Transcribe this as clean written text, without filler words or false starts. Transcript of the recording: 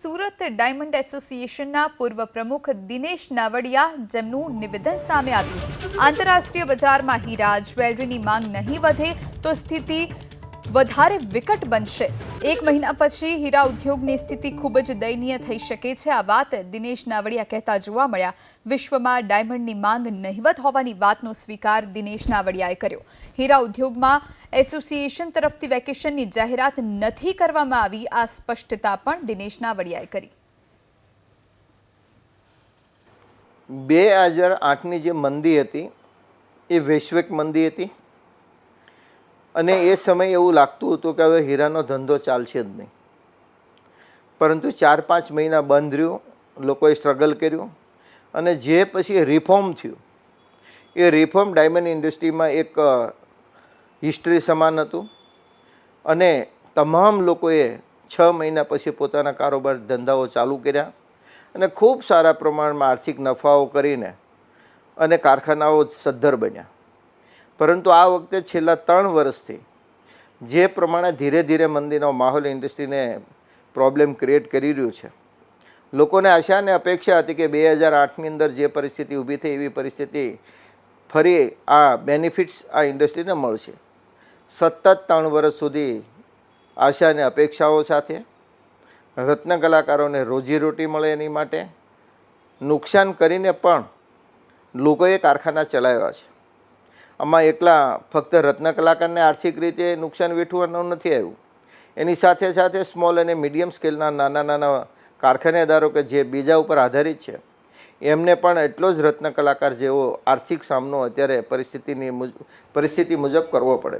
Surat diamond એસોસિએશનના પૂર્વ પ્રમુખ દિનેશ નાવડિયા જેમનું નિવેદન સામે આવ્યું। આંતરરાષ્ટ્રીય બજારમાં હીરા જ્વેલરીની માંગ નહીં વધે તો સ્થિતિ વધારે વિકટ બનશે। એક મહિના પછી હીરા ઉદ્યોગની સ્થિતિ ખૂબ જ દયનીય થઈ શકે છે। આ વાત દિનેશ નાવડિયા કહેતા જોવા મળ્યા। વિશ્વમાં ડાયમંડની માંગ નહિવત હોવાની વાતનો સ્વીકાર દિનેશ નાવડિયાએ કર્યો। હીરા ઉદ્યોગમાં એસોસિએશન તરફથી વેકેશનની જાહેરાત નથી કરવામાં આવી, આ સ્પષ્ટતા પણ દિનેશ નાવડિયાએ કરી। 2008ની જે મંદી હતી એ વૈશ્વિક મંદી હતી અને એ સમયે એવું લાગતું હતું કે હવે હીરાનો ધંધો ચાલશે જ નહીં, પરંતુ 4-5 મહિના બંધ રહ્યું, લોકોએ સ્ટ્રગલ કર્યું અને જે પછી રિફોર્મ થયું એ રિફોર્મ ડાયમંડ ઇન્ડસ્ટ્રીમાં એક હિસ્ટ્રી સમાન હતું અને તમામ લોકોએ 6 મહિના પછી પોતાના કારોબાર ધંધાઓ ચાલુ કર્યા અને ખૂબ સારા પ્રમાણમાં આર્થિક નફાઓ કરીને અને કારખાનાઓ સદ્ધર બન્યા। પરંતુ આ વખતે છેલ્લા 3 વર્ષથી જે પ્રમાણે ધીરે ધીરે મંદીનો માહોલ ઇન્ડસ્ટ્રીને પ્રોબ્લેમ ક્રિએટ કરી રહ્યું છે, લોકોને આશા અને અપેક્ષા હતી કે 2008ની અંદર જે પરિસ્થિતિ ઊભી થઈ એવી પરિસ્થિતિ ફરી આ બેનિફિટ્સ આ ઇન્ડસ્ટ્રીને મળશે। સતત 3 વર્ષ સુધી આશા અને અપેક્ષાઓ સાથે રત્ન કલાકારોને રોજીરોટી મળે એની માટે નુકસાન કરીને પણ લોકોએ કારખાના ચલાવ્યા છે। આમાં એકલા ફક્ત રત્ન કલાકારને આર્થિક રીતે નુકસાન વેઠવાનું નથી આવ્યું, એની સાથે સાથે સ્મોલ અને મીડિયમ સ્કેલના નાના કારખાનેદારો કે જે બીજા ઉપર આધારિત છે એમને પણ એટલો જ રત્ન કલાકાર જેવો આર્થિક સામનો અત્યારે પરિસ્થિતિ મુજબ કરવો પડે છે।